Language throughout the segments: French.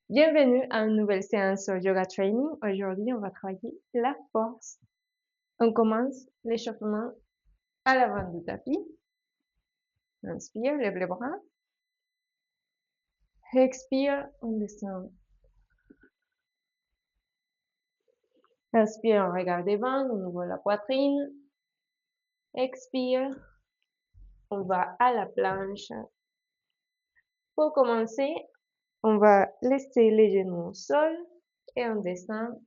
Bienvenue à une nouvelle séance sur Yoga Training. Aujourd'hui, on va travailler la force. On commence l'échauffement à l'avant du tapis. Inspire, lève les bras. Expire, on descend. Inspire, on regarde devant, on ouvre la poitrine. Expire, on va à la planche. Pour commencer, on va laisser les genoux au sol et on descend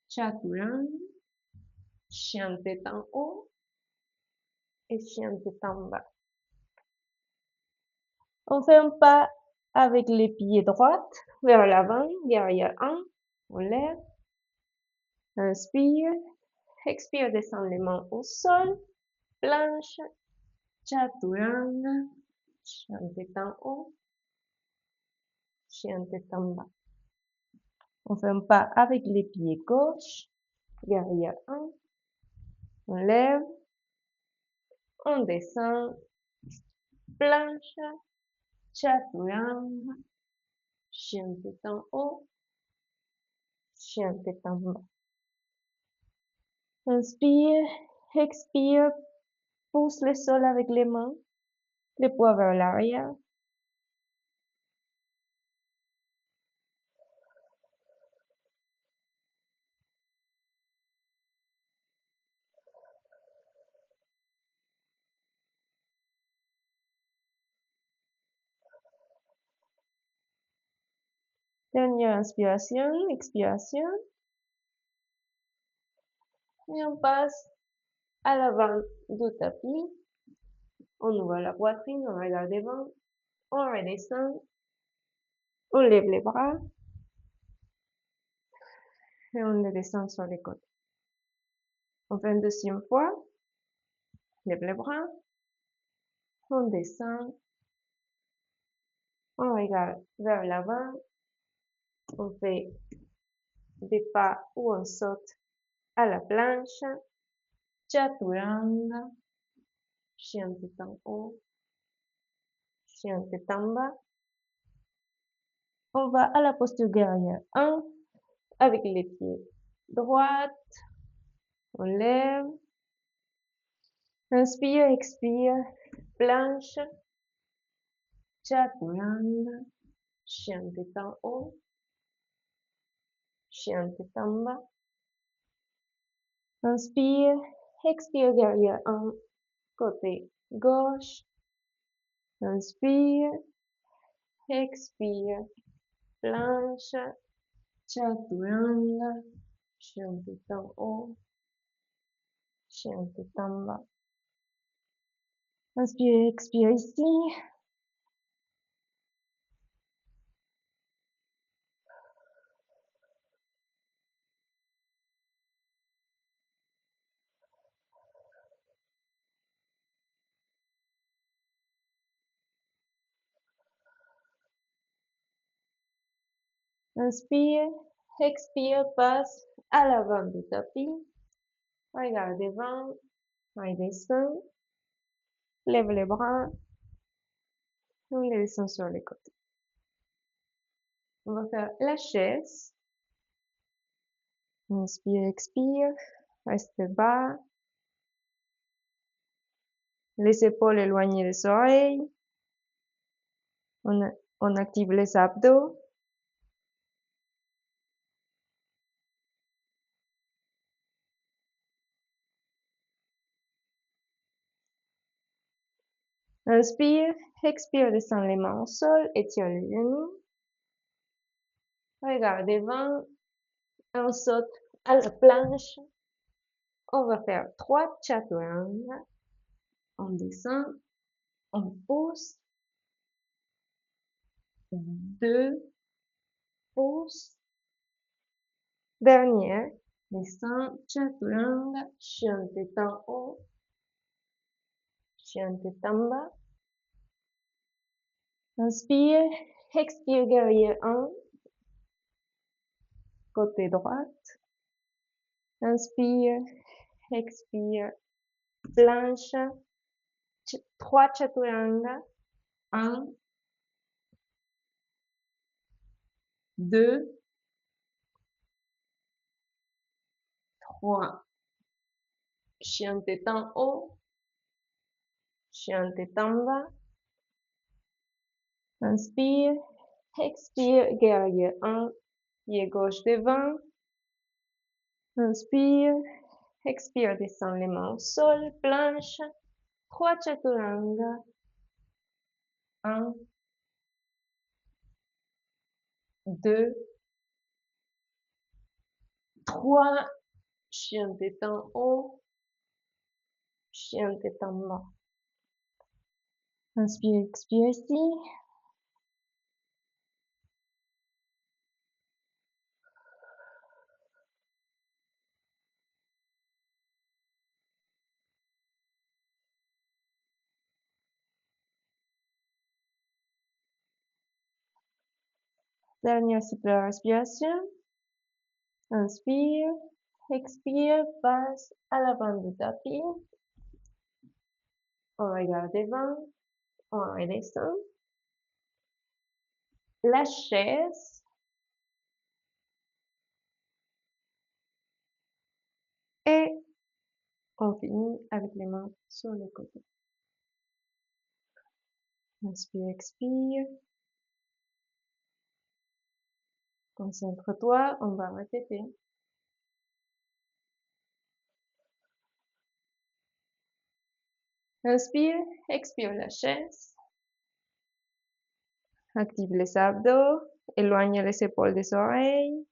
chaturanga, chien tête en haut et chien tête en bas. On fait un pas avec les pieds droits vers l'avant, guerrier 1, on lève, inspire, expire, descend les mains au sol, planche, chaturanga, chien tête en haut, chien tête en bas. On fait un pas avec les pieds gauche, guerrier 1, on lève, on descend, planche, chaturanga, chien tête en haut, chien tête en bas. Inspire, expire, pousse le sol avec les mains, les poids vers l'arrière. Dernière inspiration, expiration. Et on passe à l'avant du tapis. On ouvre la poitrine, on regarde devant, on redescend, on lève les bras et on les descend sur les côtés. On fait une deuxième fois, lève les bras, on descend, on regarde vers l'avant, on fait des pas où on saute à la planche, chaturanga, chien tête en haut, chien tête en bas. On va à la posture guerrière 1 avec les pieds droits. On lève. Inspire, expire. Planche. Chaturanga. Chien tête en haut. Chien tête en bas. Inspire. Expire guerrière 1. Côté gauche. Inspire. Expire. Planche. Chaturanga. Chien tête en haut. Chien tête en bas. Inspire, expire ici. Inspire, expire, passe à l'avant du tapis. Regarde devant, redescend, lève les bras, on les descend sur les côtés. On va faire la chaise. Inspire, expire, reste bas. Les épaules éloignées des oreilles. On active les abdos. Inspire, expire, descend les mains au sol, étire les genoux. Regarde devant, on saute à la planche. On va faire 3 chaturanga. On descend, on pousse, 2 pouces. Dernière, descend, chaturanga, chien tête en haut, chien tête en bas. Inspire, expire guerrier 1, côté droit. Inspire, expire, planche, 3 chaturanga, 1, 2, 3. Chien tête en haut, chien tête en bas. Inspire, expire, guerrier 1, pied gauche devant. Inspire, expire, descend les mains au sol, planche. 3 chaturanga. 1, 2, 3. Chien tête en haut, chien tête en bas. Inspire, expire ici. Dernière cycle de respiration. Inspire, expire, passe à l'avant du tapis. On regarde devant, on redescend. La chaise. Et on finit avec les mains sur le côté. Inspire, expire. Concentre-toi, on va répéter. Inspire, expire la chaise. Active les abdos, éloigne les épaules des oreilles.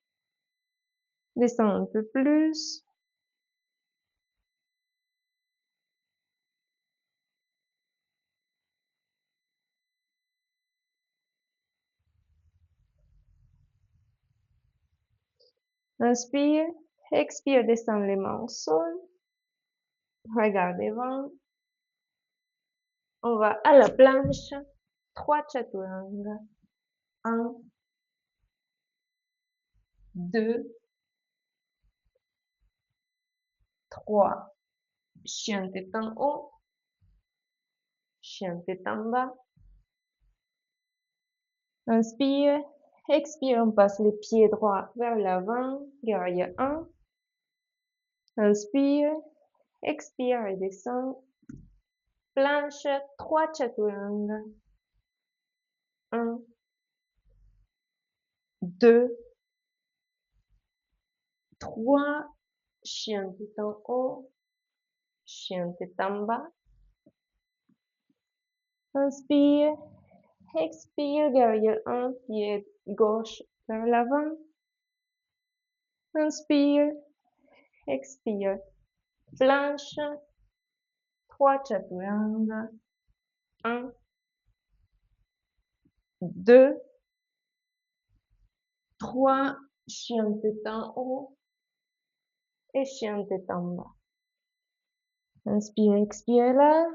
Descends un peu plus. Inspire, expire, descends les mains au sol. Regarde devant. On va à la planche. 3 chaturanga. 1, 2, 3. Chien tête en haut, chien tête en bas. Inspire, expire, on passe les pieds droits vers l'avant, guerrier 1. Inspire, expire et descend. Planche, 3 chaturanga. 1, 2, 3. Chien tête en haut, chien tête en bas. Inspire, expire, guerrier 1, pied gauche vers l'avant. Inspire, expire. Planche, 3 chaturanga. 1, 2, 3. Chien tête en haut et chien tête en bas. Inspire, expire là.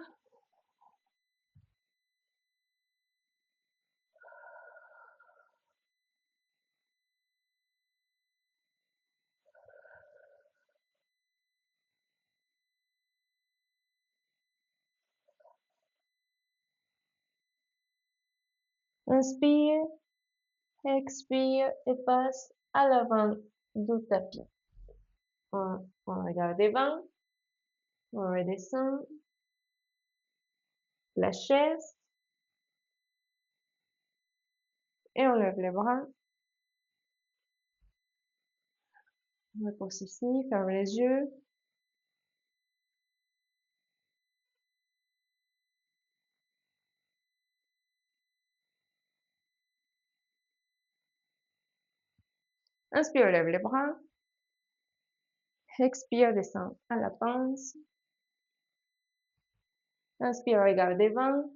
Inspire, expire et passe à l'avant du tapis. On regarde devant, on redescend. La chaise. Et on lève les bras. On repose ici, ferme les yeux. Inspire, lève les bras. Expire, descend à la panse. Inspire, regarde devant.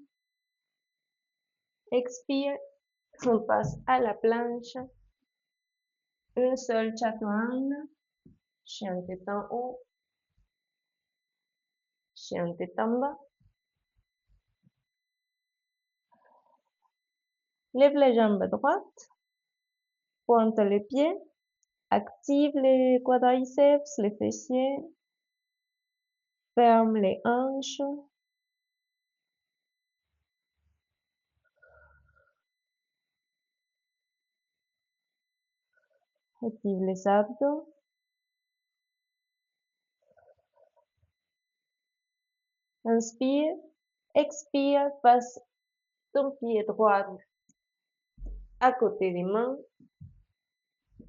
Expire, on passe à la planche. Une seule chaturanga. Chien tête en haut. Chien tête en bas. Lève les jambes droites. Pointe les pieds. Active les quadriceps, les fessiers. Ferme les hanches. active les abdos. Inspire, expire, passe ton pied droit à côté des mains,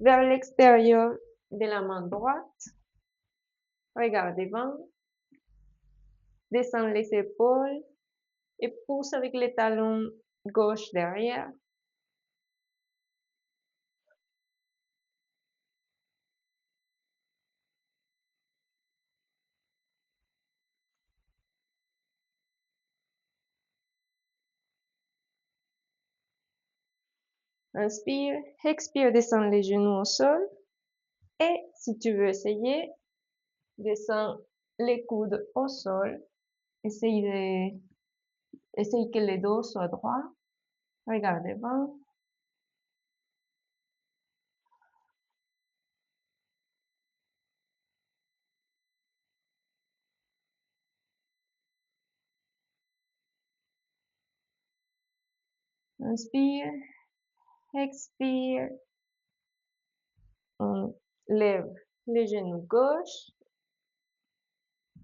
vers l'extérieur de la main droite. Regarde devant, descends les épaules et pousse avec les talons gauche derrière. Inspire, expire, descends les genoux au sol. Et si tu veux essayer, descends les coudes au sol. Essaye que les dos soient droits. Regarde devant. Inspire, expire. On lève les genoux gauche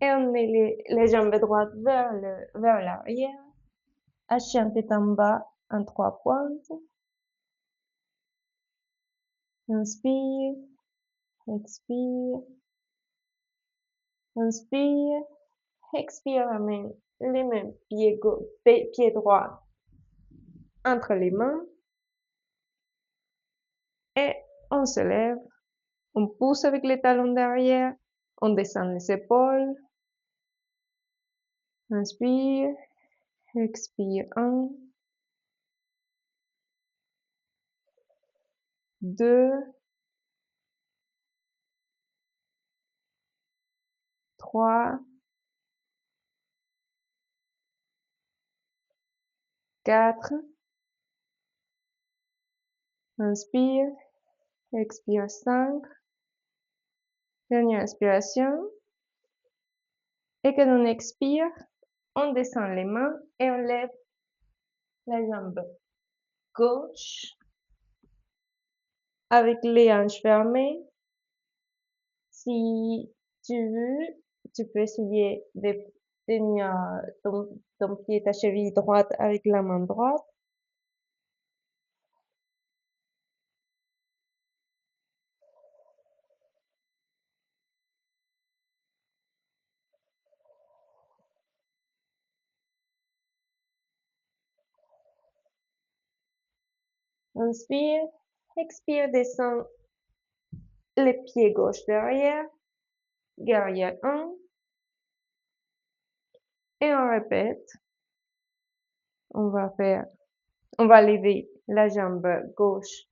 et on met les jambes droites vers l'arrière. Chien tête en bas en 3 pointes. Inspire, expire. Inspire, expire, ramène les mêmes pieds droits entre les mains. Et on se lève. On pousse avec les talons derrière. On descend les épaules. Inspire, expire. 1, 2, 3, 4. Inspire, expire 5. Dernière inspiration. Et quand on expire, on descend les mains et on lève la jambe gauche avec les hanches fermées. Si tu veux, tu peux essayer de tenir ton pied, ta cheville droite avec la main droite. Inspire, expire, descends les pieds gauche derrière, guerrier 1, et on répète. On va lever la jambe gauche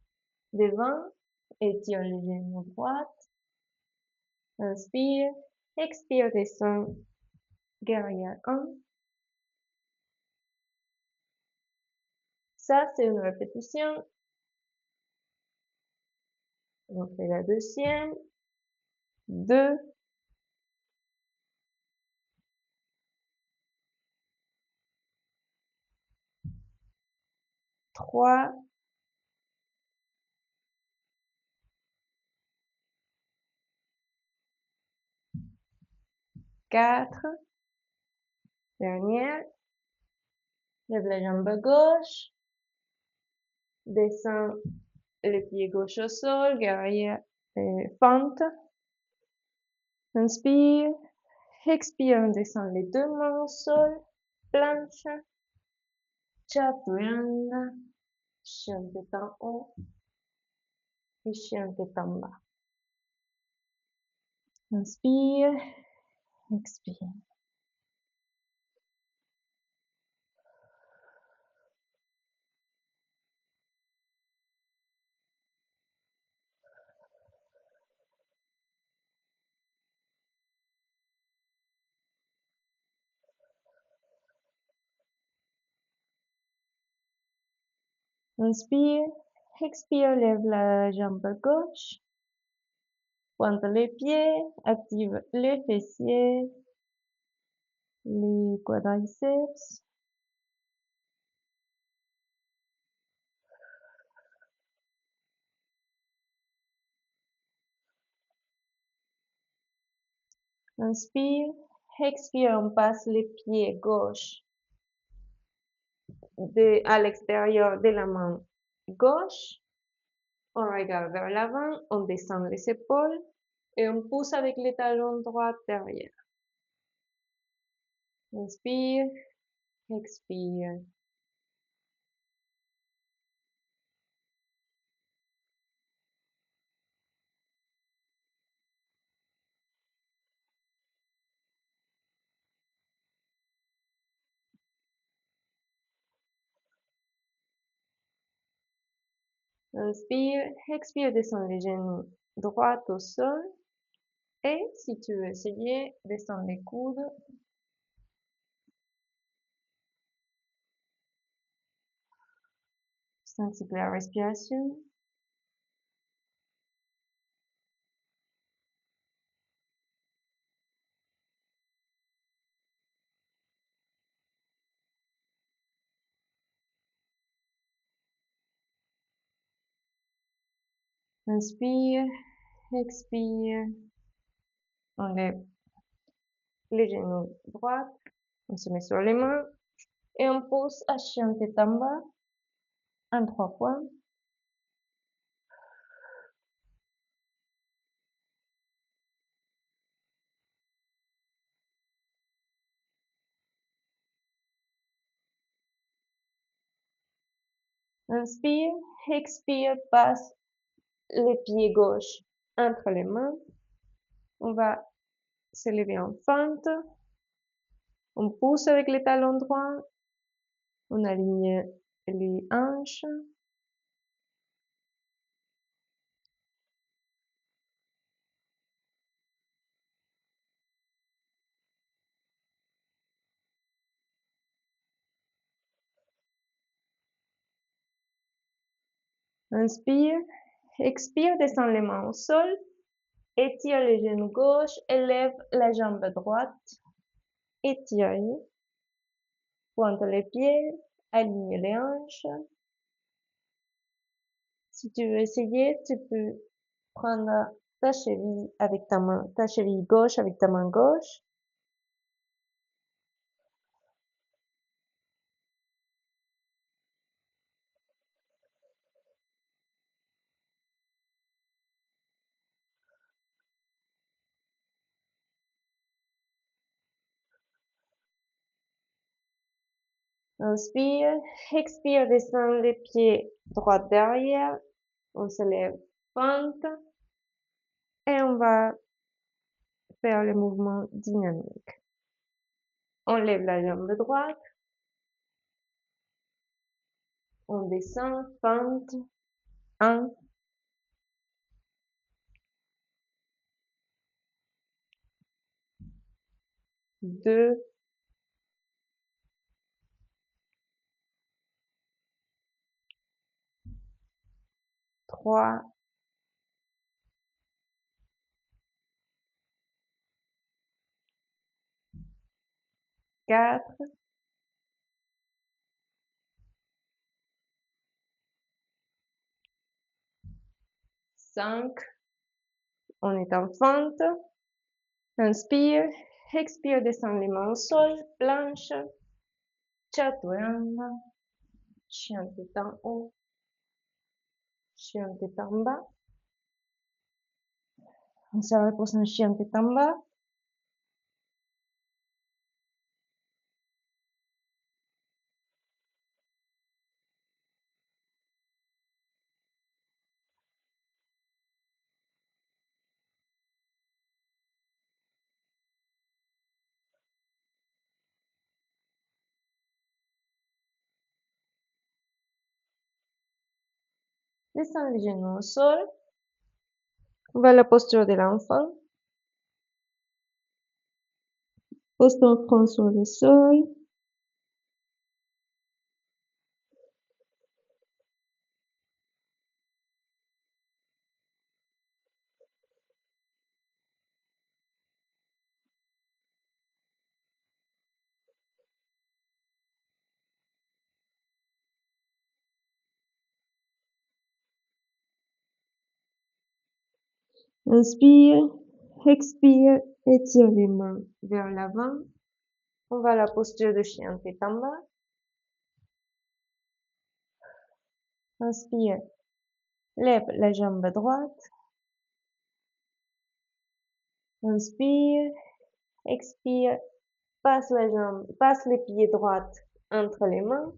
devant, étire les genoux droite. Inspire, expire, descends, guerrier 1. Ça, c'est une répétition. On fait la deuxième. 2, 3, 4. Dernière. Lève la jambe gauche. Descends le pied gauche au sol, guerrier fente. Inspire, expire, on descend les deux mains au sol, planche, chaturanga, chien tête en haut et chien tête en bas. Inspire, expire. Inspire, expire, lève la jambe gauche, pointe les pieds, active les fessiers, les quadriceps. Inspire, expire, on passe les pieds gauche à l'extérieur de la main gauche. On regarde vers l'avant, on descend les épaules et on pousse avec les talons droits derrière. Inspire, expire. Inspire, expire, descends les genoux droits au sol. Et si tu veux essayer, descends les coudes. Sens la respiration. Inspire, expire. On lève les genoux droits. On se met sur les mains. Et on pousse à chien tête en bas. En 3 fois. Inspire, expire, passe les pieds gauche entre les mains. On va se lever en fente. On pousse avec les talons droits. On aligne les hanches. Inspire, expire, descends les mains au sol. Étire les genoux gauche, élève la jambe droite. Étire. Pointe les pieds, aligne les hanches. Si tu veux essayer, tu peux prendre ta cheville avec ta cheville gauche avec ta main gauche. Inspire, expire, descends les pieds droits derrière. On se lève, fente. Et on va faire le mouvement dynamique. On lève la jambe droite. On descend, fente. 1, 2, 3, 4, 5. On est en fente. Inspire, expire, descend les mains au sol, planche, chaturanga, chien tête en haut, chien tête en bas. On se repose en chien tête en bas. Descend les genoux au sol. On va à la posture de l'enfant. Pose ton front sur le sol. Inspire, expire Étire les mains vers l'avant. On va à la posture de chien tête en bas. Inspire. Lève la jambe droite. Inspire. Expire. Passe les pieds droits entre les mains.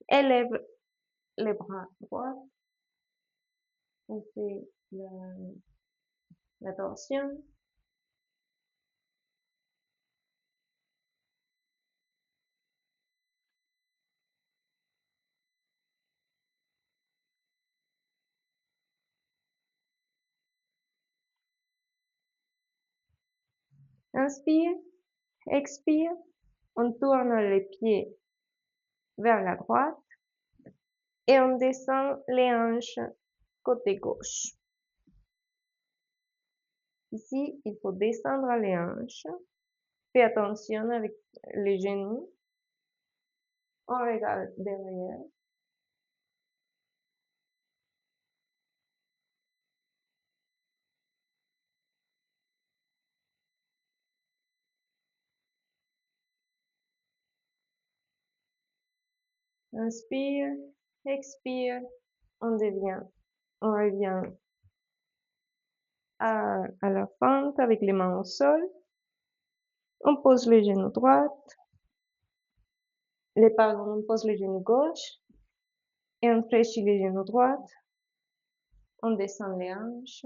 Élève les bras droits. On fait la torsion. Inspire. Expire. On tourne les pieds vers la droite et on descend les hanches côté gauche. Ici, il faut descendre les hanches. Fais attention avec les genoux. On regarde derrière. Inspire, expire, on revient à la fente avec les mains au sol. On pose les genoux droits, on pose les genoux gauche et on fléchit les genoux droits. On descend les hanches.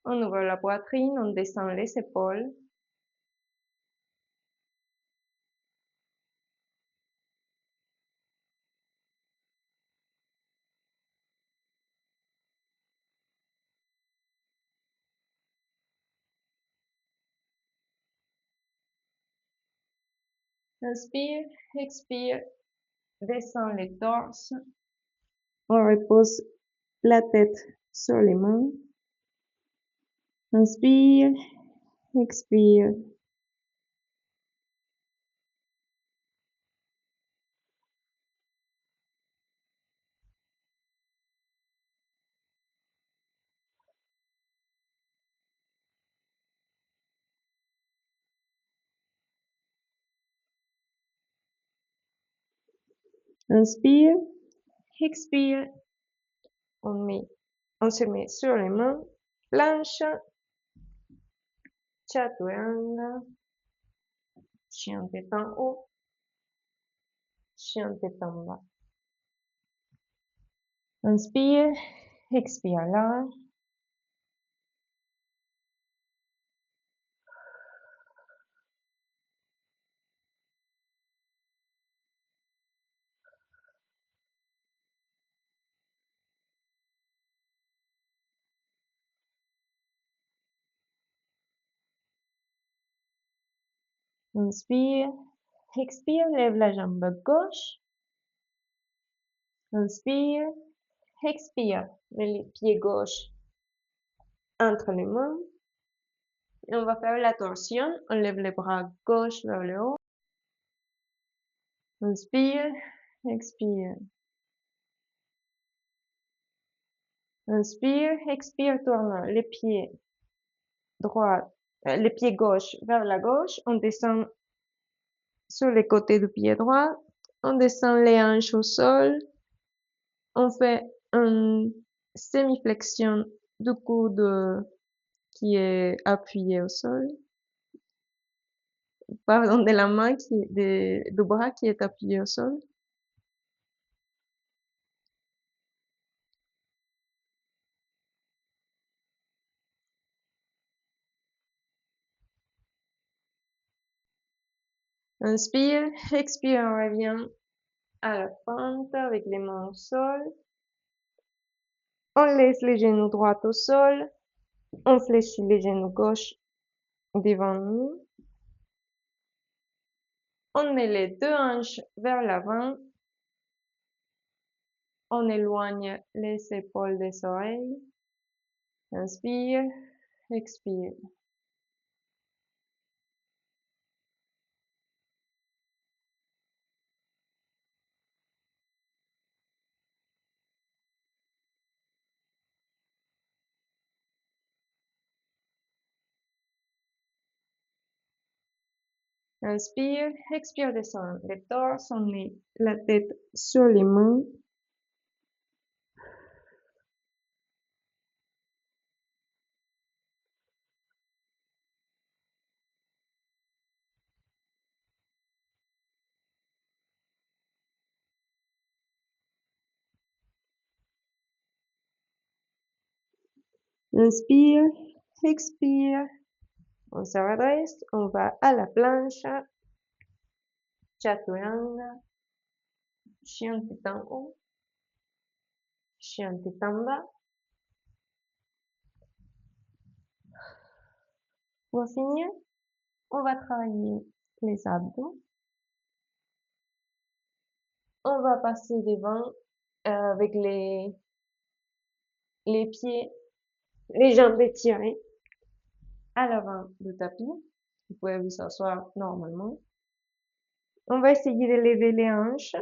On ouvre la poitrine, on descend les épaules. Inspire, expire, descend les torses. On repose la tête sur les mains. Inspire, expire. Inspire, expire. On se met sur les mains. Planche, chaturanga, chien tête en haut, chien tête en bas. Inspire, expire là. Inspire, expire, lève la jambe gauche. Inspire, expire, mets les pieds gauche entre les mains. Et on va faire la torsion. On lève les bras gauche vers le haut. Inspire, expire. Inspire, expire, tourne les pieds droits, les pieds gauche vers la gauche. On descend sur les côtés du pied droit. On descend les hanches au sol. On fait une semi-flexion du coude qui est appuyé au sol. Pardon, de la main du bras qui est appuyé au sol. Inspire, expire, on revient à la fente avec les mains au sol. On laisse les genoux droits au sol. On fléchit les genoux gauche devant nous. On met les deux hanches vers l'avant. On éloigne les épaules des oreilles. Inspire, expire. Inspire, expire, descend les torses, on met la tête sur les mains. Inspire, expire, on se redresse, on va à la planche, chaturanga, chien tête en haut, chien tête en bas. Pour finir, on va travailler les abdos. On va passer devant avec les pieds, les jambes étirées à l'avant du tapis. Vous pouvez vous asseoir normalement. On va essayer de lever les hanches,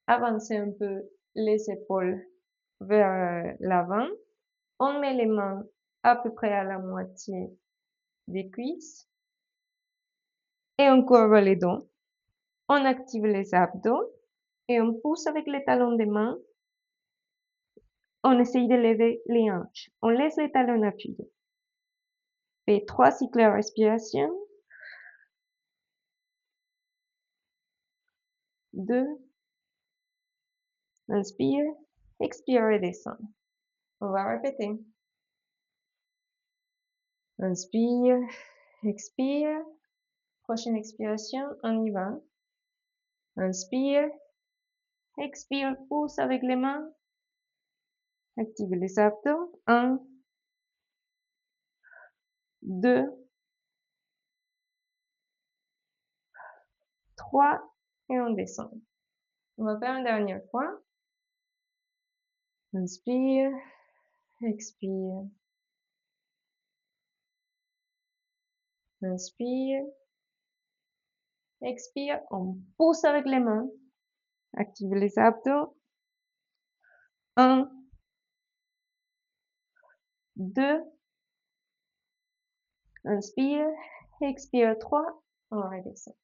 avancer un peu les épaules vers l'avant. On met les mains à peu près à la moitié des cuisses et on courbe les dos. On active les abdos et on pousse avec les talons des mains. On essaye de lever les hanches. On laisse les talons appuyés. Fait 3 cycles de respiration. 2. Inspire, expire et descend. On va répéter. Inspire, expire. Prochaine expiration, on y va. Inspire, expire, pousse avec les mains. Active les abdos. 1, 2, 3 et on descend. On va faire une dernière fois. Inspire, expire. Inspire, expire. On pousse avec les mains. Active les abdos. 1, 2, inspire, expire 3, on redescend.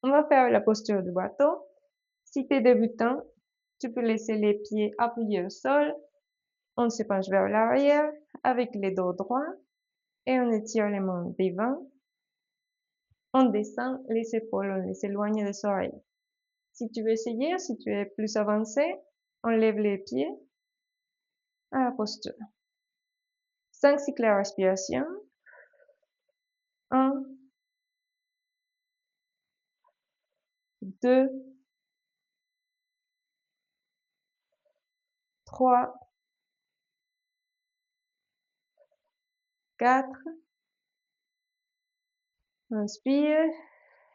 On va faire la posture du bateau. Si tu es débutant, tu peux laisser les pieds appuyés au sol. On se penche vers l'arrière avec les dos droits et on étire les mains devant. On descend les épaules, on les éloigne des oreilles. Si tu veux essayer, si tu es plus avancé, on lève les pieds à la posture. 5 cycles de respiration. 1, 2, 3, 4. Inspire,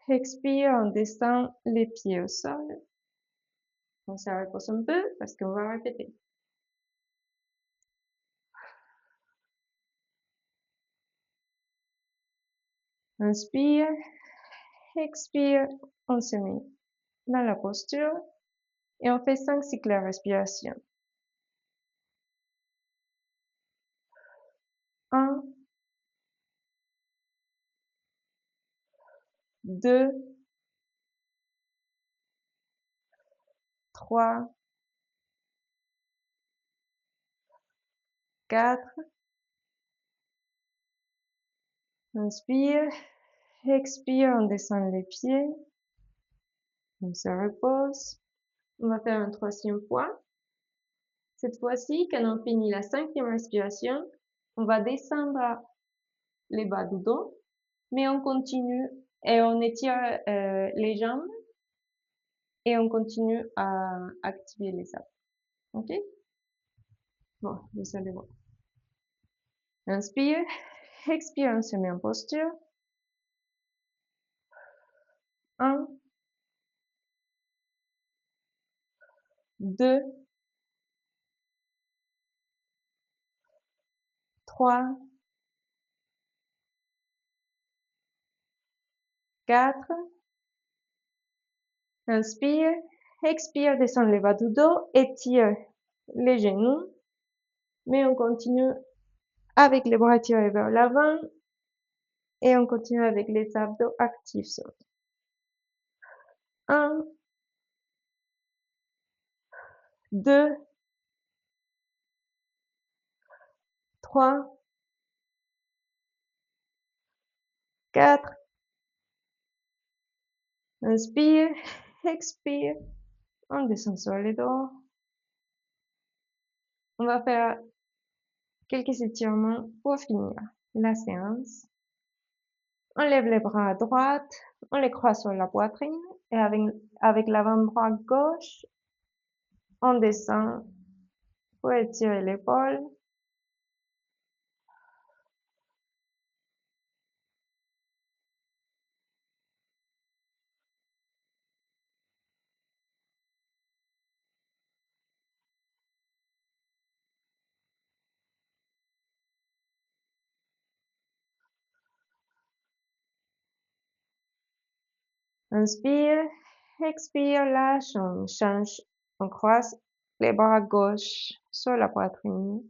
expire, on descend les pieds au sol. On se repose un peu parce qu'on va répéter. Inspire, expire, on se met dans la posture et on fait 5 cycles de respiration. 1, 2, 3, 4. Inspire, expire, on descend les pieds. On se repose. On va faire une 3e fois. Cette fois-ci, quand on finit la 5e respiration, on va descendre les bas du dos, mais on continue et on étire les jambes et on continue à activer les abdos. Ok? Bon, vous allez voir. Inspire, expire, on se met en posture. 1, 2, 3, 4. Inspire, expire, descend les bas du dos, étire les genoux, mais on continue avec les bras tirés vers l'avant Et on continue avec les abdos actifs. 1, 2, 3, 4. Inspire, expire. On descend sur les dos. On va faire quelques étirements pour finir la séance. On lève les bras à droite, on les croise sur la poitrine et avec l'avant-bras gauche, on descend pour étirer l'épaule. Inspire, expire, lâche, on change, on croise les bras gauche sur la poitrine.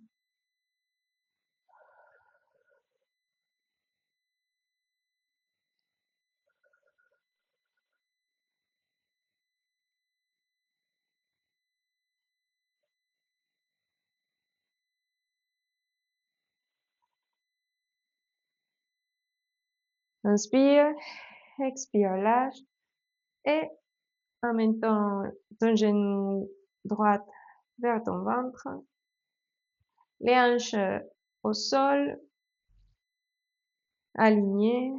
Inspire, expire, lâche et en mettant ton genou droit vers ton ventre, les hanches au sol, alignées.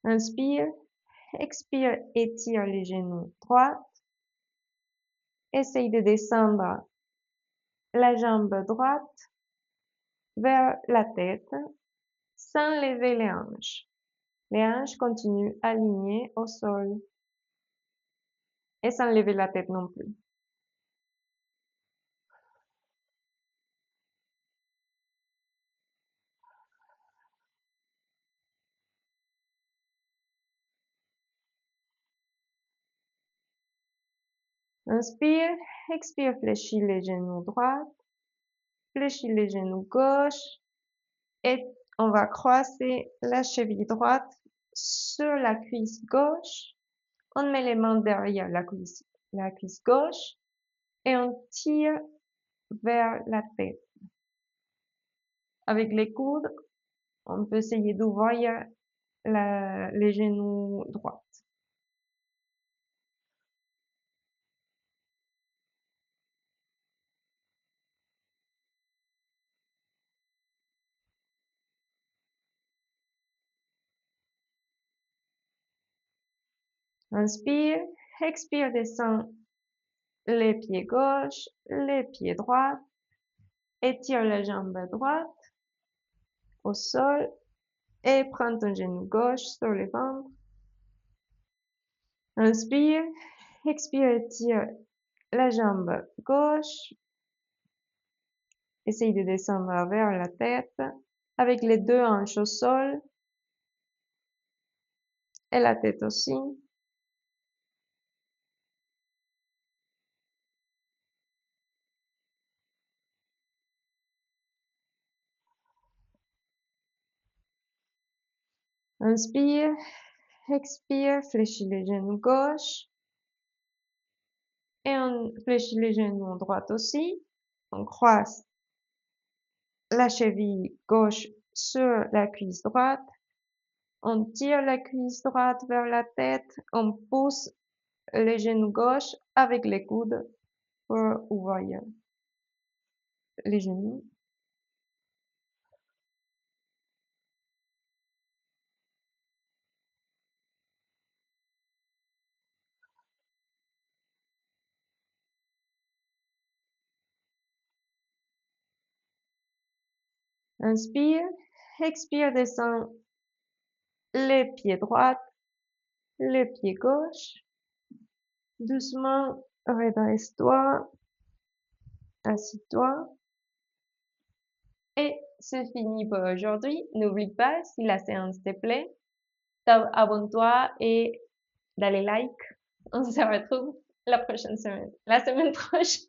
Inspire, expire, étire les genoux droits. Essaye de descendre la jambe droite vers la tête sans lever les hanches. Les hanches continuent alignées au sol et sans lever la tête non plus. Inspire, expire, fléchis les genoux droits, fléchis les genoux gauche et on va croiser la cheville droite sur la cuisse gauche. On met les mains derrière la cuisse gauche et on tire vers la tête. Avec les coudes, on peut essayer d'ouvrir les genoux droits. Inspire, expire, descend les pieds gauche, les pieds droits, étire la jambe droite au sol et prends ton genou gauche sur le ventre. Inspire, expire, étire la jambe gauche. Essaye de descendre vers la tête avec les deux hanches au sol et la tête aussi. Inspire, expire, fléchis les genoux gauche et on fléchit les genoux droit aussi. On croise la cheville gauche sur la cuisse droite. On tire la cuisse droite vers la tête. On pousse les genoux gauche avec les coudes pour ouvrir les genoux. Inspire, expire, descend les pieds droits, le pied gauche. Doucement, redresse-toi, assis-toi. Et c'est fini pour aujourd'hui. N'oublie pas, si la séance te plaît, abonne-toi et d'aller like. On se retrouve la semaine prochaine.